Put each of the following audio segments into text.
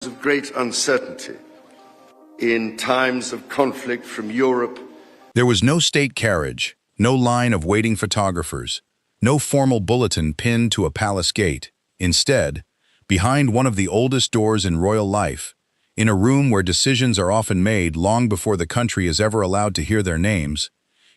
of great uncertainty, in times of conflict from Europe. There was no state carriage, no line of waiting photographers, no formal bulletin pinned to a palace gate. Instead, behind one of the oldest doors in royal life, in a room where decisions are often made long before the country is ever allowed to hear their names,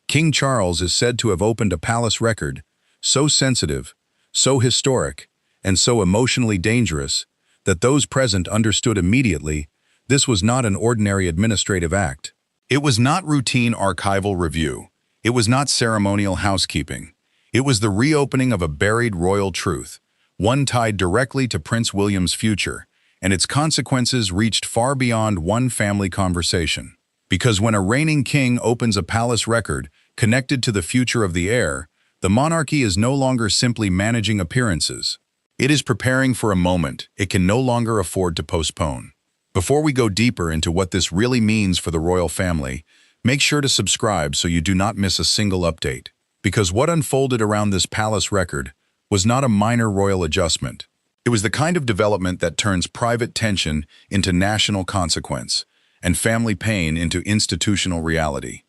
King Charles is said to have opened a palace record so sensitive, so historic, and so emotionally dangerous that those present understood immediately this was not an ordinary administrative act. It was not routine archival review. It was not ceremonial housekeeping. It was the reopening of a buried royal truth, one tied directly to Prince William's future, and its consequences reached far beyond one family conversation. Because when a reigning king opens a palace record connected to the future of the heir, the monarchy is no longer simply managing appearances. It is preparing for a moment it can no longer afford to postpone. Before we go deeper into what this really means for the royal family, make sure to subscribe so you do not miss a single update. Because what unfolded around this palace record was not a minor royal adjustment. It was the kind of development that turns private tension into national consequence and family pain into institutional reality.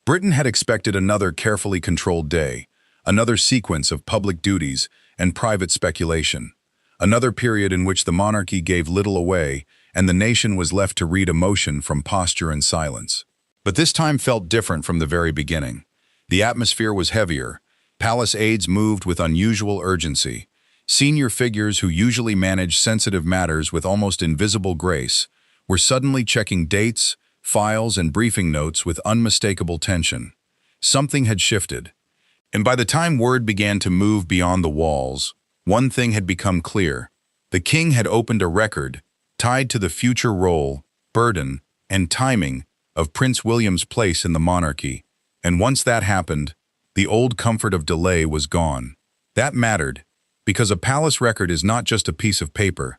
Britain had expected another carefully controlled day, another sequence of public duties and private speculation, another period in which the monarchy gave little away and the nation was left to read emotion from posture and silence. But this time felt different from the very beginning. The atmosphere was heavier. Palace aides moved with unusual urgency. Senior figures who usually manage sensitive matters with almost invisible grace were suddenly checking dates, files, and briefing notes with unmistakable tension. Something had shifted. And by the time word began to move beyond the walls, one thing had become clear. The king had opened a record tied to the future role, burden, and timing of Prince William's place in the monarchy. And once that happened, the old comfort of delay was gone. That mattered, because a palace record is not just a piece of paper.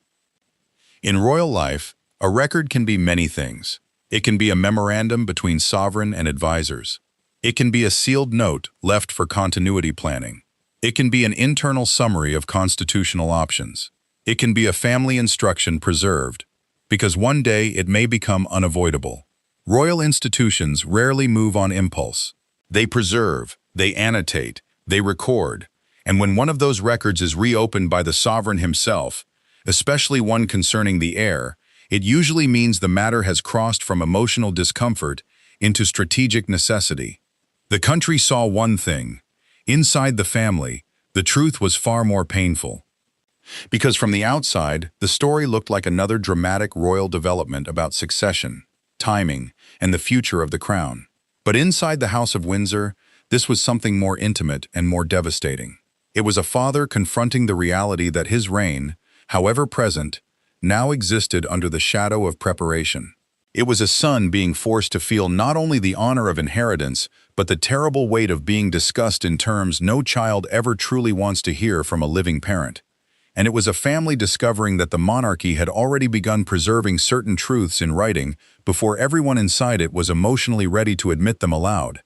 In royal life, a record can be many things. It can be a memorandum between sovereign and advisors. It can be a sealed note left for continuity planning. It can be an internal summary of constitutional options. It can be a family instruction preserved, because one day it may become unavoidable. Royal institutions rarely move on impulse. They preserve, they annotate, they record, and when one of those records is reopened by the sovereign himself, especially one concerning the heir, it usually means the matter has crossed from emotional discomfort into strategic necessity. The country saw one thing. Inside the family, the truth was far more painful. Because from the outside, the story looked like another dramatic royal development about succession, timing, and the future of the crown. But inside the House of Windsor, this was something more intimate and more devastating. It was a father confronting the reality that his reign, however present, now existed under the shadow of preparation. It was a son being forced to feel not only the honor of inheritance, but the terrible weight of being discussed in terms no child ever truly wants to hear from a living parent. And it was a family discovering that the monarchy had already begun preserving certain truths in writing before everyone inside it was emotionally ready to admit them aloud.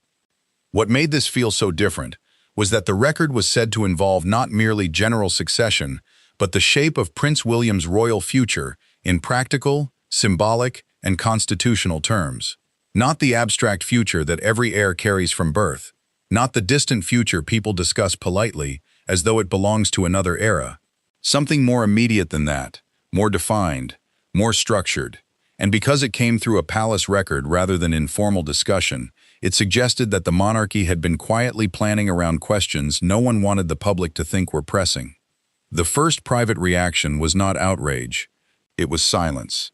What made this feel so different was that the record was said to involve not merely general succession, but the shape of Prince William's royal future in practical, symbolic, and constitutional terms. Not the abstract future that every heir carries from birth, not the distant future people discuss politely as though it belongs to another era. Something more immediate than that, more defined, more structured. And because it came through a palace record rather than informal discussion, it suggested that the monarchy had been quietly planning around questions no one wanted the public to think were pressing. The first private reaction was not outrage, it was silence.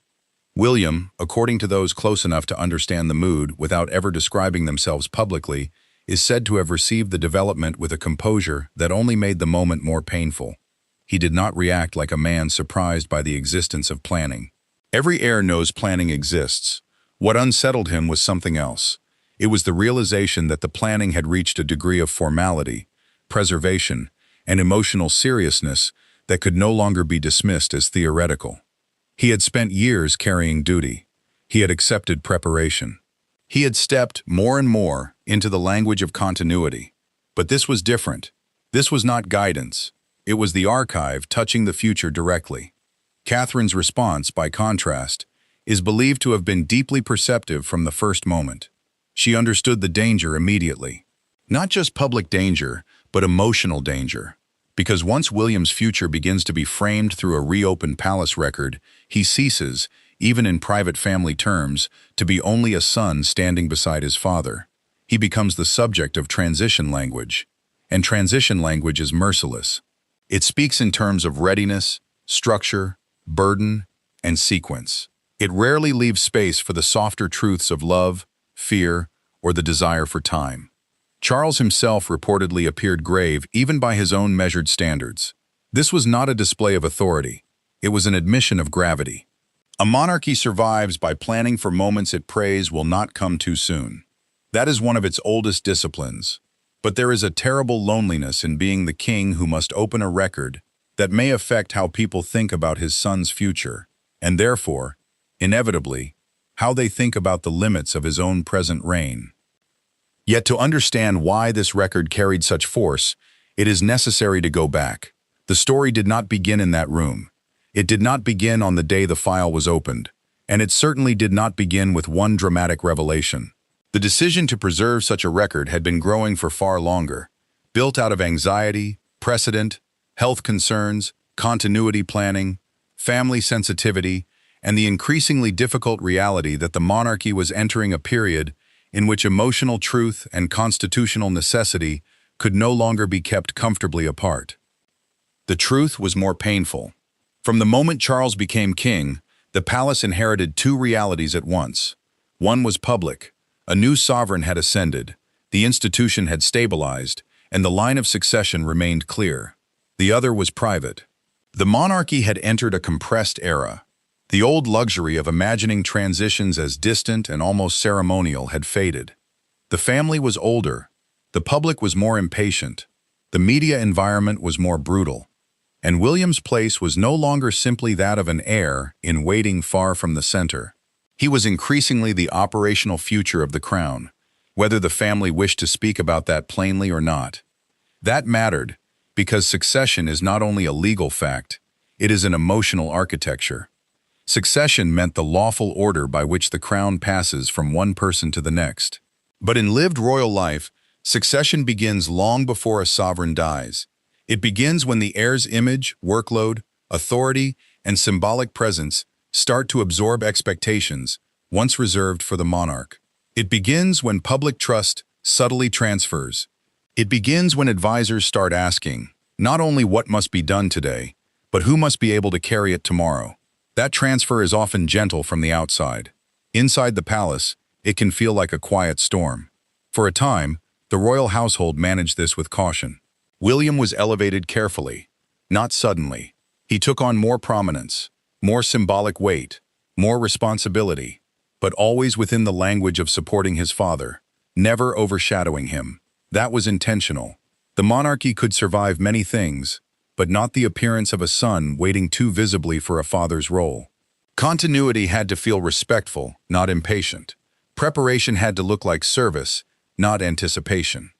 William, according to those close enough to understand the mood without ever describing themselves publicly, is said to have received the development with a composure that only made the moment more painful. He did not react like a man surprised by the existence of planning. Every heir knows planning exists. What unsettled him was something else. It was the realization that the planning had reached a degree of formality, preservation, and emotional seriousness that could no longer be dismissed as theoretical. He had spent years carrying duty. He had accepted preparation. He had stepped more and more into the language of continuity. But this was different. This was not guidance. It was the archive touching the future directly. Catherine's response, by contrast, is believed to have been deeply perceptive from the first moment. She understood the danger immediately. Not just public danger, but emotional danger. Because once William's future begins to be framed through a reopened palace record, he ceases, even in private family terms, to be only a son standing beside his father. He becomes the subject of transition language. And transition language is merciless. It speaks in terms of readiness, structure, burden, and sequence. It rarely leaves space for the softer truths of love, fear, or the desire for time. Charles himself reportedly appeared grave even by his own measured standards. This was not a display of authority. It was an admission of gravity. A monarchy survives by planning for moments it prays will not come too soon. That is one of its oldest disciplines. But there is a terrible loneliness in being the king who must open a record that may affect how people think about his son's future, and therefore, inevitably, how they think about the limits of his own present reign. Yet to understand why this record carried such force, it is necessary to go back. The story did not begin in that room. It did not begin on the day the file was opened, and it certainly did not begin with one dramatic revelation. The decision to preserve such a record had been growing for far longer, built out of anxiety, precedent, health concerns, continuity planning, family sensitivity, and the increasingly difficult reality that the monarchy was entering a period in which emotional truth and constitutional necessity could no longer be kept comfortably apart. The truth was more painful. From the moment Charles became king, the palace inherited two realities at once. One was public. A new sovereign had ascended, the institution had stabilized, and the line of succession remained clear. The other was private. The monarchy had entered a compressed era. The old luxury of imagining transitions as distant and almost ceremonial had faded. The family was older. The public was more impatient. The media environment was more brutal. And William's place was no longer simply that of an heir in waiting far from the center. He was increasingly the operational future of the crown, whether the family wished to speak about that plainly or not. That mattered, because succession is not only a legal fact, it is an emotional architecture. Succession meant the lawful order by which the crown passes from one person to the next. But in lived royal life, succession begins long before a sovereign dies. It begins when the heir's image, workload, authority, and symbolic presence start to absorb expectations once reserved for the monarch. It begins when public trust subtly transfers. It begins when advisors start asking, not only what must be done today, but who must be able to carry it tomorrow. That transfer is often gentle from the outside. Inside the palace, it can feel like a quiet storm. For a time, the royal household managed this with caution. William was elevated carefully, not suddenly. He took on more prominence, more symbolic weight, more responsibility, but always within the language of supporting his father, never overshadowing him. That was intentional. The monarchy could survive many things, but not the appearance of a son waiting too visibly for a father's role. Continuity had to feel respectful, not impatient. Preparation had to look like service, not anticipation.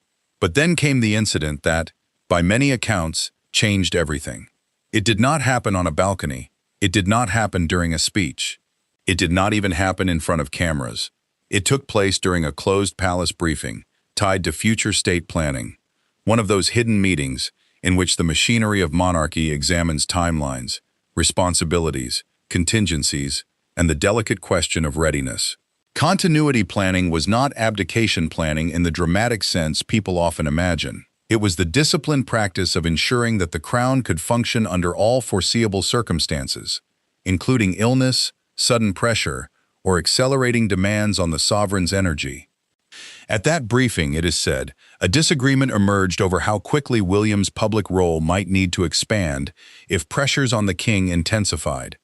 But then came the incident that, by many accounts, changed everything. It did not happen on a balcony. It did not happen during a speech. It did not even happen in front of cameras. It took place during a closed palace briefing, tied to future state planning. One of those hidden meetings in which the machinery of monarchy examines timelines, responsibilities, contingencies, and the delicate question of readiness. Continuity planning was not abdication planning in the dramatic sense people often imagine. It was the disciplined practice of ensuring that the crown could function under all foreseeable circumstances, including illness, sudden pressure, or accelerating demands on the sovereign's energy. At that briefing, it is said, a disagreement emerged over how quickly William's public role might need to expand if pressures on the king intensified.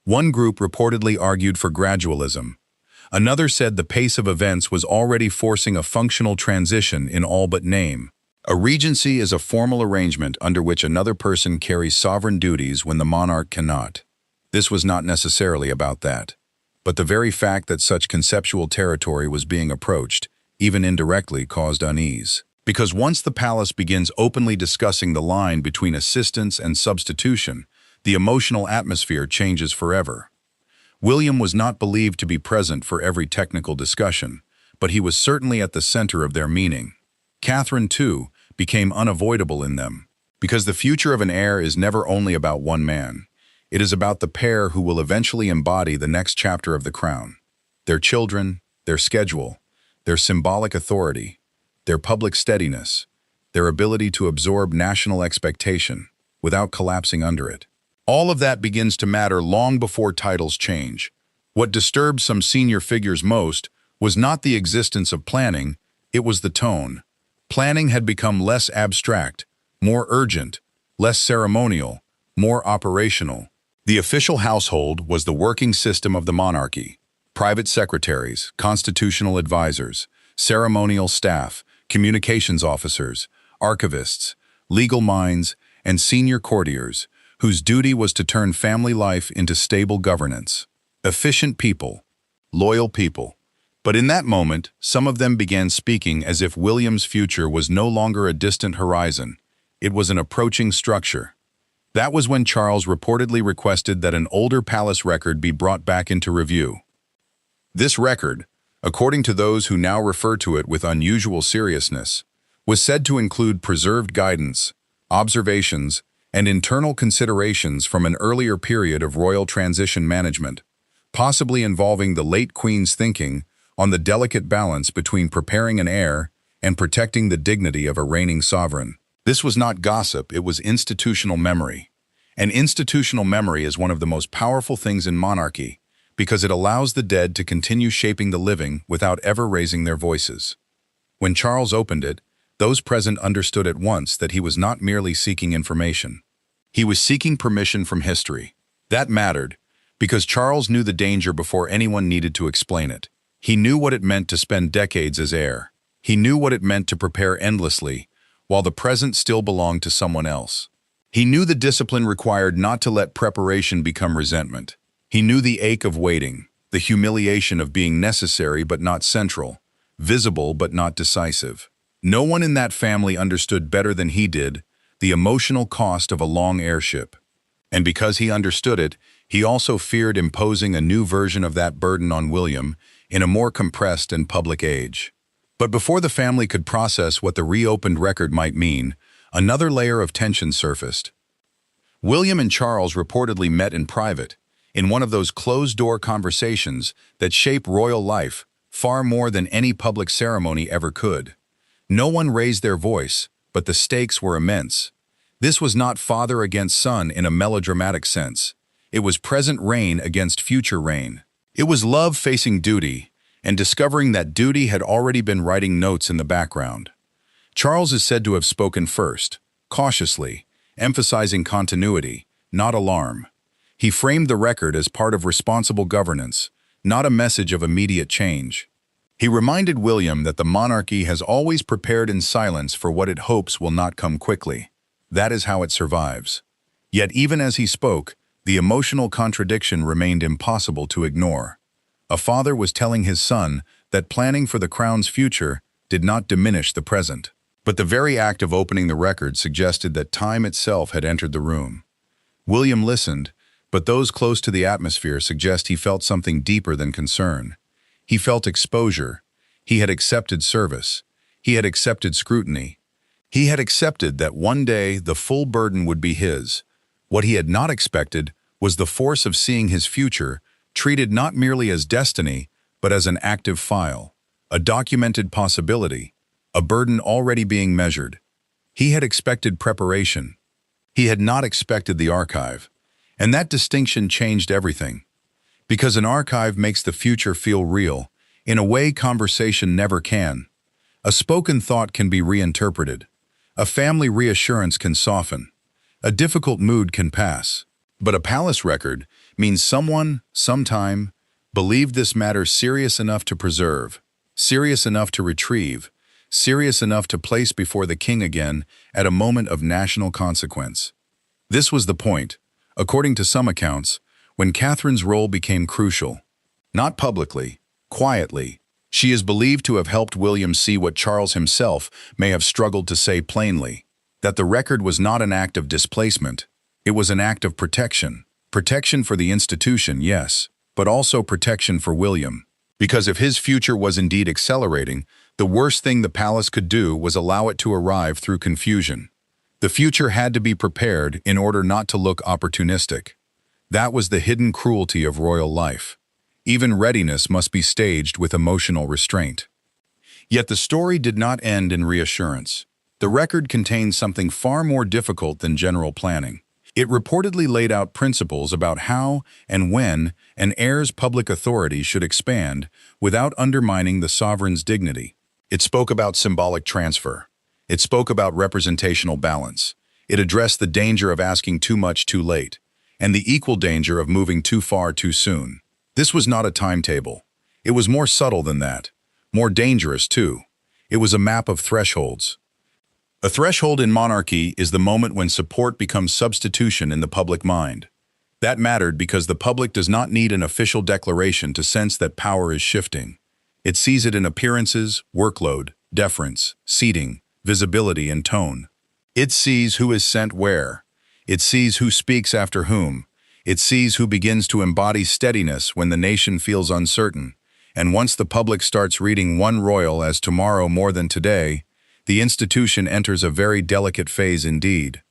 One group reportedly argued for gradualism. Another said the pace of events was already forcing a functional transition in all but name. A regency is a formal arrangement under which another person carries sovereign duties when the monarch cannot. This was not necessarily about that. But the very fact that such conceptual territory was being approached, even indirectly, caused unease. Because once the palace begins openly discussing the line between assistance and substitution, the emotional atmosphere changes forever. William was not believed to be present for every technical discussion, but he was certainly at the center of their meaning. Catherine, too, became unavoidable in them, because the future of an heir is never only about one man. It is about the pair who will eventually embody the next chapter of the crown. Their children, their schedule, their symbolic authority, their public steadiness, their ability to absorb national expectation without collapsing under it. All of that begins to matter long before titles change. What disturbed some senior figures most was not the existence of planning, it was the tone. Planning had become less abstract, more urgent, less ceremonial, more operational. The official household was the working system of the monarchy. Private secretaries, constitutional advisors, ceremonial staff, communications officers, archivists, legal minds, and senior courtiers, whose duty was to turn family life into stable governance. Efficient people, loyal people. But in that moment, some of them began speaking as if William's future was no longer a distant horizon. It was an approaching structure. That was when Charles reportedly requested that an older palace record be brought back into review. This record, according to those who now refer to it with unusual seriousness, was said to include preserved guidance, observations, and internal considerations from an earlier period of royal transition management, possibly involving the late Queen's thinking on the delicate balance between preparing an heir and protecting the dignity of a reigning sovereign. This was not gossip, it was institutional memory. And institutional memory is one of the most powerful things in monarchy because it allows the dead to continue shaping the living without ever raising their voices. When Charles opened it, those present understood at once that he was not merely seeking information. He was seeking permission from history. That mattered, because Charles knew the danger before anyone needed to explain it. He knew what it meant to spend decades as heir. He knew what it meant to prepare endlessly, while the present still belonged to someone else. He knew the discipline required not to let preparation become resentment. He knew the ache of waiting, the humiliation of being necessary but not central, visible but not decisive. No one in that family understood better than he did the emotional cost of a long heirship. And because he understood it, he also feared imposing a new version of that burden on William in a more compressed and public age. But before the family could process what the reopened record might mean, another layer of tension surfaced. William and Charles reportedly met in private, in one of those closed-door conversations that shape royal life far more than any public ceremony ever could. No one raised their voice, but the stakes were immense. This was not father against son in a melodramatic sense. It was present reign against future reign. It was love facing duty, and discovering that duty had already been writing notes in the background. Charles is said to have spoken first, cautiously, emphasizing continuity, not alarm. He framed the record as part of responsible governance, not a message of immediate change. He reminded William that the monarchy has always prepared in silence for what it hopes will not come quickly. That is how it survives. Yet even as he spoke, the emotional contradiction remained impossible to ignore. A father was telling his son that planning for the crown's future did not diminish the present. But the very act of opening the record suggested that time itself had entered the room. William listened, but those close to the atmosphere suggest he felt something deeper than concern. He felt exposure. He had accepted service. He had accepted scrutiny. He had accepted that one day the full burden would be his. What he had not expected was the force of seeing his future treated not merely as destiny, but as an active file, a documented possibility, a burden already being measured. He had expected preparation. He had not expected the archive. And that distinction changed everything. Because an archive makes the future feel real, in a way conversation never can. A spoken thought can be reinterpreted. A family reassurance can soften. A difficult mood can pass. But a palace record means someone, sometime, believed this matter serious enough to preserve, serious enough to retrieve, serious enough to place before the king again at a moment of national consequence. This was the point, according to some accounts, when Catherine's role became crucial. Not publicly, quietly, she is believed to have helped William see what Charles himself may have struggled to say plainly, that the record was not an act of displacement, It was an act of protection. Protection for the institution, yes, but also protection for William. Because if his future was indeed accelerating, the worst thing the palace could do was allow it to arrive through confusion. The future had to be prepared in order not to look opportunistic. That was the hidden cruelty of royal life. Even readiness must be staged with emotional restraint. Yet the story did not end in reassurance. The record contains something far more difficult than general planning. It reportedly laid out principles about how and when an heir's public authority should expand without undermining the sovereign's dignity. It spoke about symbolic transfer. It spoke about representational balance. It addressed the danger of asking too much too late, and the equal danger of moving too far too soon. This was not a timetable. It was more subtle than that. More dangerous, too. It was a map of thresholds. A threshold in monarchy is the moment when support becomes substitution in the public mind. That mattered because the public does not need an official declaration to sense that power is shifting. It sees it in appearances, workload, deference, seating, visibility, and tone. It sees who is sent where. It sees who speaks after whom. It sees who begins to embody steadiness when the nation feels uncertain. And once the public starts reading one royal as tomorrow more than today, the institution enters a very delicate phase indeed.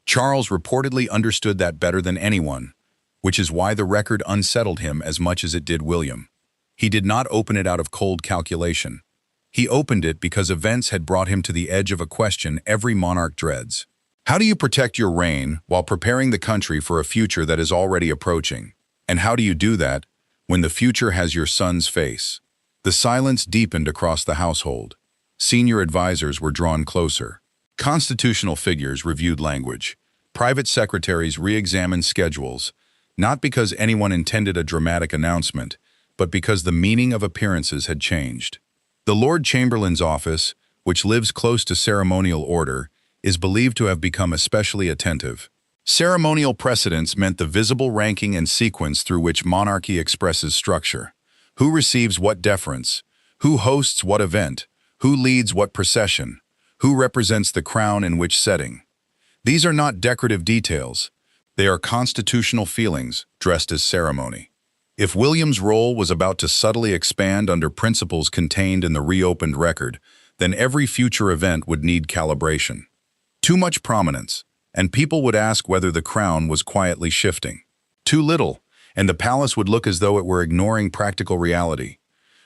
Charles reportedly understood that better than anyone, which is why the record unsettled him as much as it did William. He did not open it out of cold calculation. He opened it because events had brought him to the edge of a question every monarch dreads. How do you protect your reign while preparing the country for a future that is already approaching? And how do you do that when the future has your son's face? The silence deepened across the household. Senior advisors were drawn closer. Constitutional figures reviewed language. Private secretaries re-examined schedules, not because anyone intended a dramatic announcement, but because the meaning of appearances had changed. The Lord Chamberlain's office, which lives close to ceremonial order, is believed to have become especially attentive. Ceremonial precedence meant the visible ranking and sequence through which monarchy expresses structure. Who receives what deference? Who hosts what event? Who leads what procession? Who represents the crown in which setting? These are not decorative details. They are constitutional feelings dressed as ceremony. If William's role was about to subtly expand under principles contained in the reopened record, then every future event would need calibration. Too much prominence, and people would ask whether the crown was quietly shifting. Too little, and the palace would look as though it were ignoring practical reality.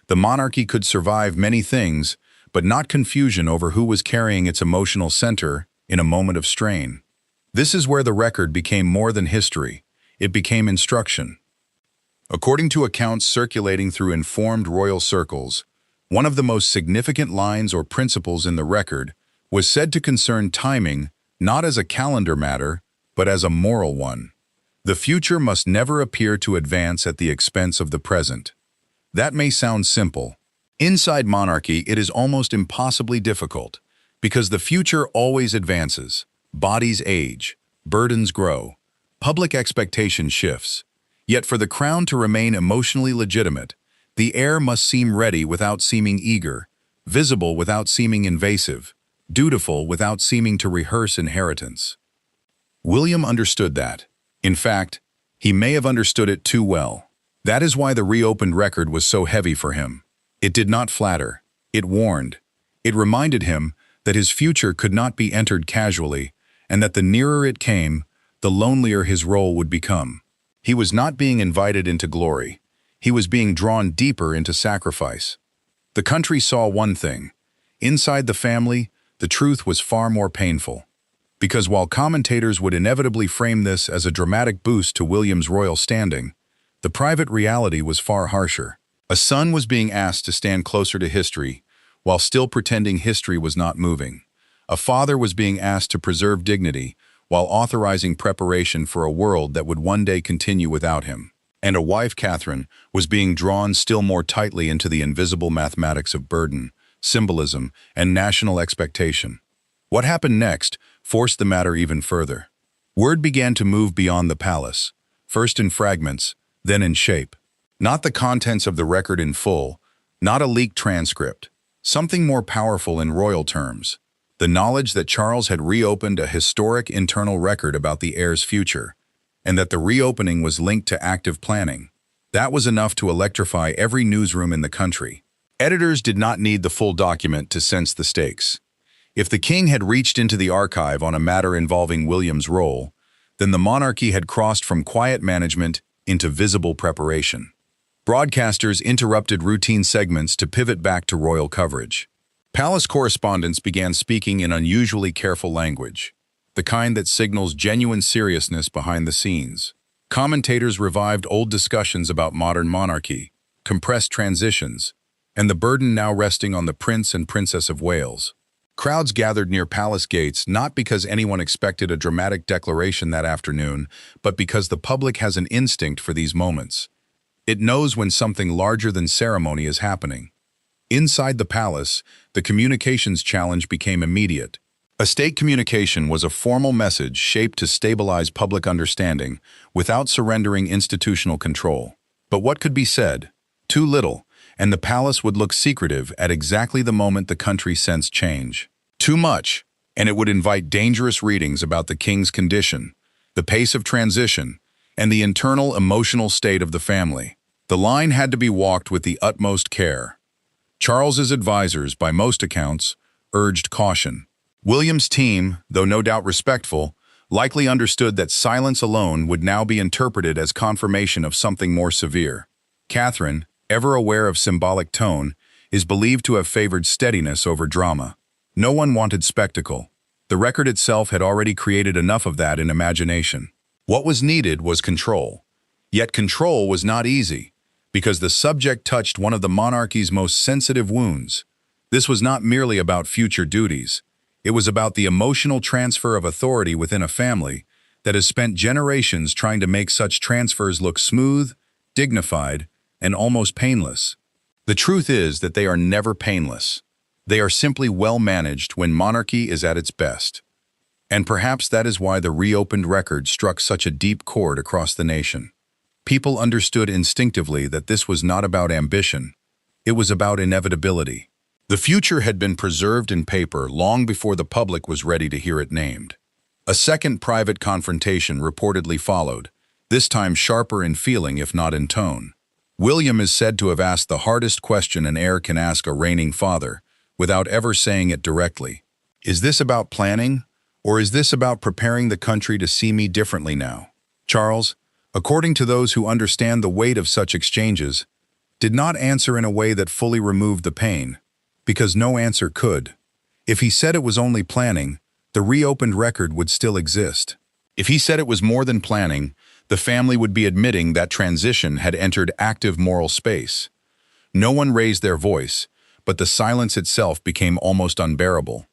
The monarchy could survive many things, but not confusion over who was carrying its emotional center in a moment of strain. This is where the record became more than history. It became instruction. According to accounts circulating through informed royal circles, one of the most significant lines or principles in the record was said to concern timing not as a calendar matter, but as a moral one. The future must never appear to advance at the expense of the present. That may sound simple. Inside monarchy, it is almost impossibly difficult, because the future always advances, bodies age, burdens grow, public expectation shifts. Yet for the crown to remain emotionally legitimate, the heir must seem ready without seeming eager, visible without seeming invasive, dutiful without seeming to rehearse inheritance. William understood that. In fact, he may have understood it too well. That is why the reopened record was so heavy for him. It did not flatter. It warned. It reminded him that his future could not be entered casually, and that the nearer it came, the lonelier his role would become. He was not being invited into glory. He was being drawn deeper into sacrifice. The country saw one thing. Inside the family, the truth was far more painful. Because while commentators would inevitably frame this as a dramatic boost to William's royal standing, the private reality was far harsher. A son was being asked to stand closer to history, while still pretending history was not moving. A father was being asked to preserve dignity, while authorizing preparation for a world that would one day continue without him. And a wife, Catherine, was being drawn still more tightly into the invisible mathematics of burden, symbolism, and national expectation. What happened next forced the matter even further. Word began to move beyond the palace, first in fragments, then in shape. Not the contents of the record in full, not a leaked transcript, something more powerful in royal terms. The knowledge that Charles had reopened a historic internal record about the heir's future, and that the reopening was linked to active planning. That was enough to electrify every newsroom in the country. Editors did not need the full document to sense the stakes. If the king had reached into the archive on a matter involving William's role, then the monarchy had crossed from quiet management into visible preparation. Broadcasters interrupted routine segments to pivot back to royal coverage. Palace correspondents began speaking in unusually careful language, the kind that signals genuine seriousness behind the scenes. Commentators revived old discussions about modern monarchy, compressed transitions, and the burden now resting on the Prince and Princess of Wales. Crowds gathered near palace gates not because anyone expected a dramatic declaration that afternoon, but because the public has an instinct for these moments. It knows when something larger than ceremony is happening. Inside the palace, the communications challenge became immediate. A state communication was a formal message shaped to stabilize public understanding without surrendering institutional control. But what could be said? Too little, and the palace would look secretive at exactly the moment the country sensed change. Too much, and it would invite dangerous readings about the king's condition, the pace of transition, and the internal emotional state of the family. The line had to be walked with the utmost care. Charles's advisors, by most accounts, urged caution. William's team, though no doubt respectful, likely understood that silence alone would now be interpreted as confirmation of something more severe. Catherine, ever aware of symbolic tone, is believed to have favored steadiness over drama. No one wanted spectacle. The record itself had already created enough of that in imagination. What was needed was control. Yet control was not easy, because the subject touched one of the monarchy's most sensitive wounds. This was not merely about future duties. It was about the emotional transfer of authority within a family that has spent generations trying to make such transfers look smooth, dignified, and almost painless. The truth is that they are never painless. They are simply well managed when monarchy is at its best. And perhaps that is why the reopened record struck such a deep chord across the nation. People understood instinctively that this was not about ambition. It was about inevitability. The future had been preserved in paper long before the public was ready to hear it named. A second private confrontation reportedly followed, this time sharper in feeling if not in tone. William is said to have asked the hardest question an heir can ask a reigning father, without ever saying it directly. Is this about planning? Or is this about preparing the country to see me differently now? Charles, according to those who understand the weight of such exchanges, did not answer in a way that fully removed the pain, because no answer could. If he said it was only planning, the reopened record would still exist. If he said it was more than planning, the family would be admitting that transition had entered active moral space. No one raised their voice, but the silence itself became almost unbearable.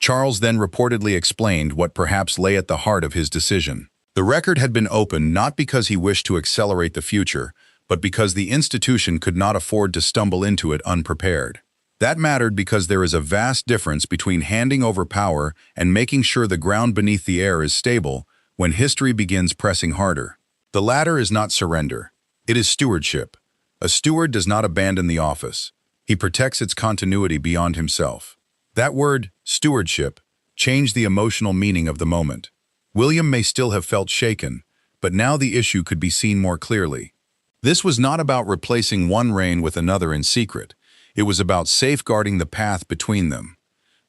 Charles then reportedly explained what perhaps lay at the heart of his decision. The record had been opened not because he wished to accelerate the future, but because the institution could not afford to stumble into it unprepared. That mattered because there is a vast difference between handing over power and making sure the ground beneath the heir is stable when history begins pressing harder. The latter is not surrender. It is stewardship. A steward does not abandon the office. He protects its continuity beyond himself. That word, stewardship, changed the emotional meaning of the moment. William may still have felt shaken, but now the issue could be seen more clearly. This was not about replacing one reign with another in secret. It was about safeguarding the path between them.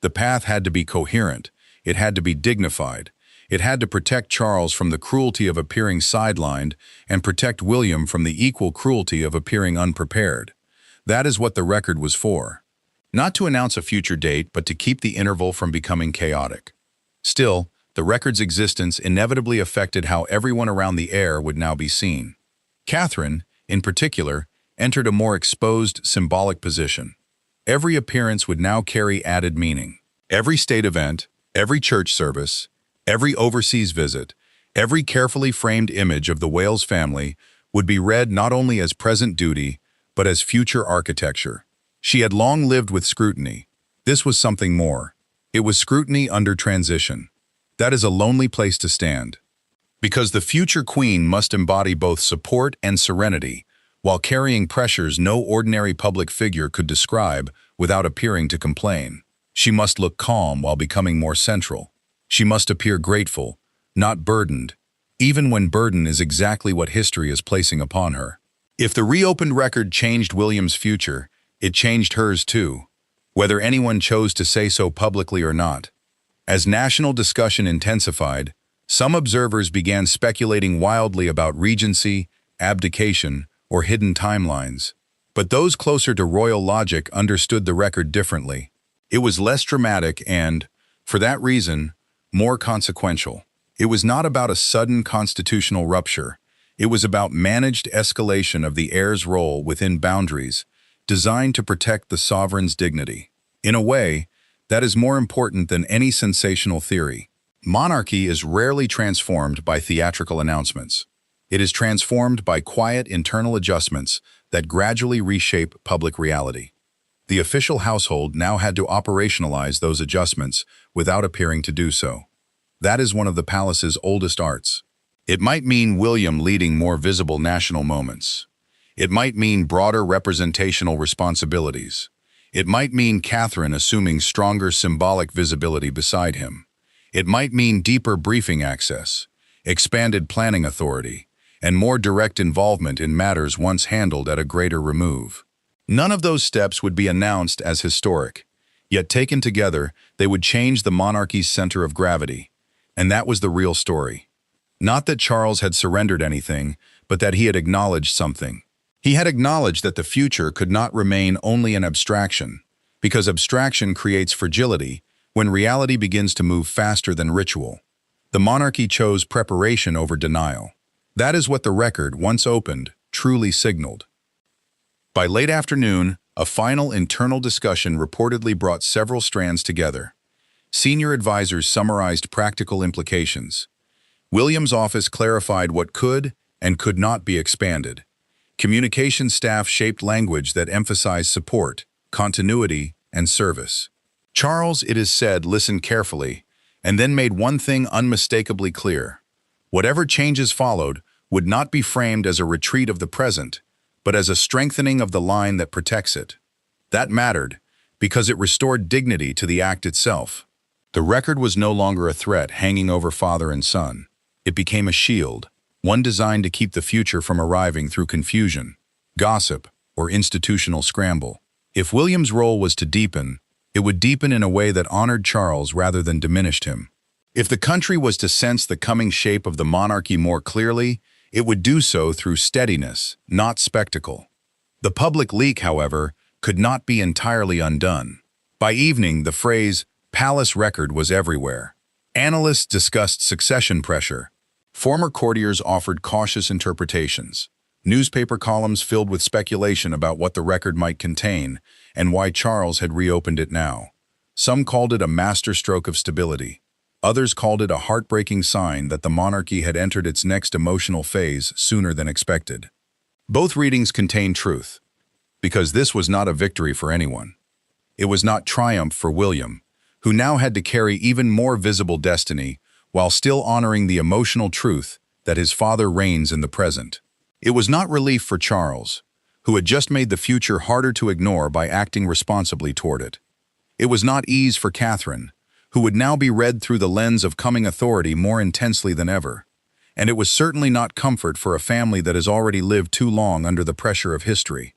The path had to be coherent. It had to be dignified. It had to protect Charles from the cruelty of appearing sidelined and protect William from the equal cruelty of appearing unprepared. That is what the record was for. Not to announce a future date, but to keep the interval from becoming chaotic. Still, the record's existence inevitably affected how everyone around the heir would now be seen. Catherine, in particular, entered a more exposed, symbolic position. Every appearance would now carry added meaning. Every state event, every church service, every overseas visit, every carefully framed image of the Wales family would be read not only as present duty, but as future architecture. She had long lived with scrutiny. This was something more. It was scrutiny under transition. That is a lonely place to stand. Because the future queen must embody both support and serenity, while carrying pressures no ordinary public figure could describe without appearing to complain. She must look calm while becoming more central. She must appear grateful, not burdened, even when burden is exactly what history is placing upon her. If the reopened record changed William's future, it changed hers too, whether anyone chose to say so publicly or not. As national discussion intensified, some observers began speculating wildly about regency, abdication, or hidden timelines. But those closer to royal logic understood the record differently. It was less dramatic and, for that reason, more consequential. It was not about a sudden constitutional rupture. It was about managed escalation of the heir's role within boundaries designed to protect the sovereign's dignity. In a way, that is more important than any sensational theory. Monarchy is rarely transformed by theatrical announcements. It is transformed by quiet internal adjustments that gradually reshape public reality. The official household now had to operationalize those adjustments without appearing to do so. That is one of the palace's oldest arts. It might mean William leading more visible national moments. It might mean broader representational responsibilities. It might mean Catherine assuming stronger symbolic visibility beside him. It might mean deeper briefing access, expanded planning authority, and more direct involvement in matters once handled at a greater remove. None of those steps would be announced as historic, yet taken together, they would change the monarchy's center of gravity. And that was the real story. Not that Charles had surrendered anything, but that he had acknowledged something. He had acknowledged that the future could not remain only an abstraction, because abstraction creates fragility when reality begins to move faster than ritual. The monarchy chose preparation over denial. That is what the record, once opened, truly signaled. By late afternoon, a final internal discussion reportedly brought several strands together. Senior advisors summarized practical implications. William's office clarified what could and could not be expanded. Communication staff shaped language that emphasized support, continuity, and service. Charles, it is said, listened carefully, and then made one thing unmistakably clear. Whatever changes followed would not be framed as a retreat of the present, but as a strengthening of the line that protects it. That mattered, because it restored dignity to the act itself. The record was no longer a threat hanging over father and son. It became a shield, one designed to keep the future from arriving through confusion, gossip, or institutional scramble. If William's role was to deepen, it would deepen in a way that honored Charles rather than diminished him. If the country was to sense the coming shape of the monarchy more clearly, it would do so through steadiness, not spectacle. The public leak, however, could not be entirely undone. By evening, the phrase, "palace record," was everywhere. Analysts discussed succession pressure. Former courtiers offered cautious interpretations. Newspaper columns filled with speculation about what the record might contain and why Charles had reopened it now. Some called it a masterstroke of stability. Others called it a heartbreaking sign that the monarchy had entered its next emotional phase sooner than expected. Both readings contained truth, because this was not a victory for anyone. It was not triumph for William, who now had to carry even more visible destiny while still honoring the emotional truth that his father reigns in the present. It was not relief for Charles, who had just made the future harder to ignore by acting responsibly toward it. It was not ease for Catherine, who would now be read through the lens of coming authority more intensely than ever. And it was certainly not comfort for a family that has already lived too long under the pressure of history.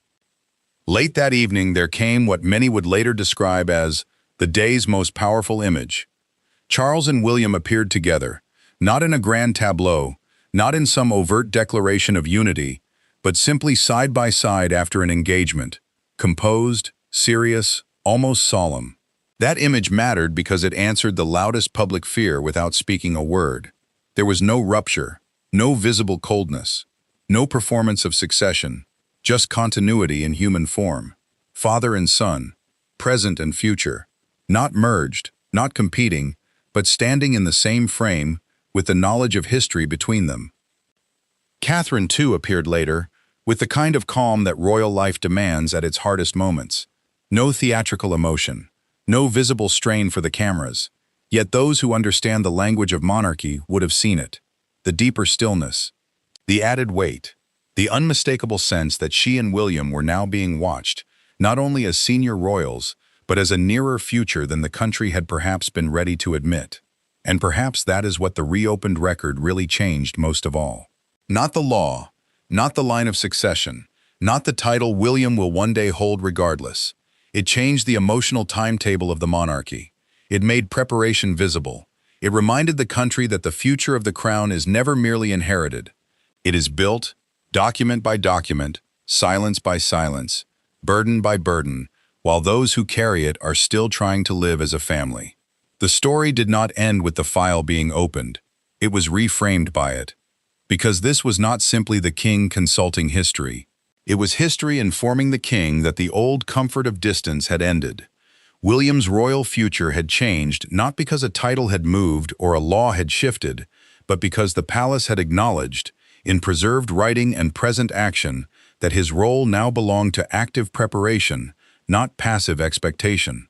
Late that evening, there came what many would later describe as the day's most powerful image. Charles and William appeared together, not in a grand tableau, not in some overt declaration of unity, but simply side by side after an engagement, composed, serious, almost solemn. That image mattered because it answered the loudest public fear without speaking a word. There was no rupture, no visible coldness, no performance of succession, just continuity in human form. Father and son, present and future, not merged, not competing, but standing in the same frame with the knowledge of history between them. Catherine, too, appeared later, with the kind of calm that royal life demands at its hardest moments. No theatrical emotion, no visible strain for the cameras, yet those who understand the language of monarchy would have seen it. The deeper stillness, the added weight, the unmistakable sense that she and William were now being watched, not only as senior royals, but as a nearer future than the country had perhaps been ready to admit. And perhaps that is what the reopened record really changed most of all. Not the law, not the line of succession, not the title William will one day hold regardless. It changed the emotional timetable of the monarchy. It made preparation visible. It reminded the country that the future of the crown is never merely inherited. It is built, document by document, silence by silence, burden by burden, while those who carry it are still trying to live as a family. The story did not end with the file being opened. It was reframed by it. Because this was not simply the king consulting history. It was history informing the king that the old comfort of distance had ended. William's royal future had changed not because a title had moved or a law had shifted, but because the palace had acknowledged, in preserved writing and present action, that his role now belonged to active preparation, not passive expectation.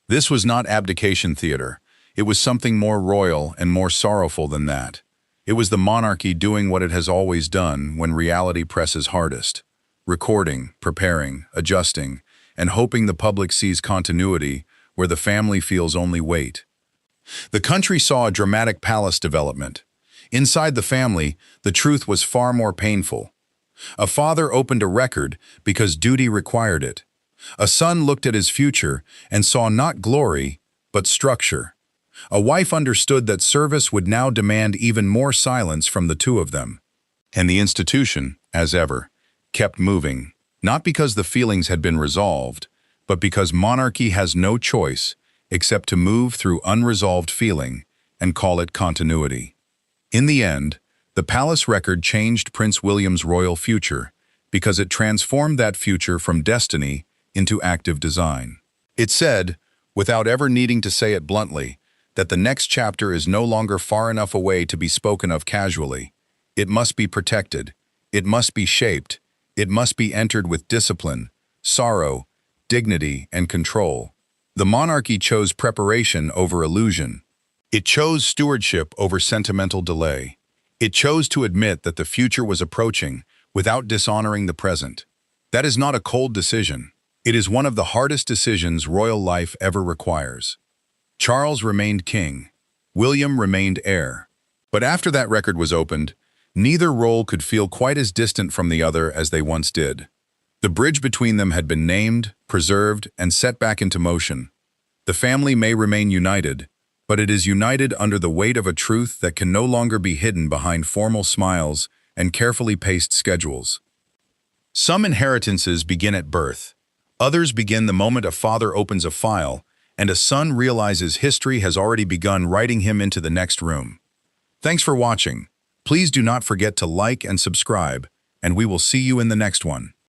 This was not abdication theater. It was something more royal and more sorrowful than that. It was the monarchy doing what it has always done when reality presses hardest. Recording, preparing, adjusting, and hoping the public sees continuity where the family feels only weight. The country saw a dramatic palace development. Inside the family, the truth was far more painful. A father opened a record because duty required it. A son looked at his future and saw not glory, but structure. A wife understood that service would now demand even more silence from the two of them. And the institution, as ever, kept moving, not because the feelings had been resolved, but because monarchy has no choice except to move through unresolved feeling and call it continuity. In the end, the palace record changed Prince William's royal future because it transformed that future from destiny into active design. It said, without ever needing to say it bluntly, that the next chapter is no longer far enough away to be spoken of casually. It must be protected. It must be shaped. It must be entered with discipline, sorrow, dignity, and control. The monarchy chose preparation over illusion. It chose stewardship over sentimental delay. It chose to admit that the future was approaching without dishonoring the present. That is not a cold decision. It is one of the hardest decisions royal life ever requires. Charles remained king. William remained heir. But after that record was opened, neither role could feel quite as distant from the other as they once did. The bridge between them had been named, preserved, and set back into motion. The family may remain united, but it is united under the weight of a truth that can no longer be hidden behind formal smiles and carefully paced schedules. Some inheritances begin at birth. Others begin the moment a father opens a file and a son realizes history has already begun writing him into the next room. Thanks for watching. Please do not forget to like and subscribe, and we will see you in the next one.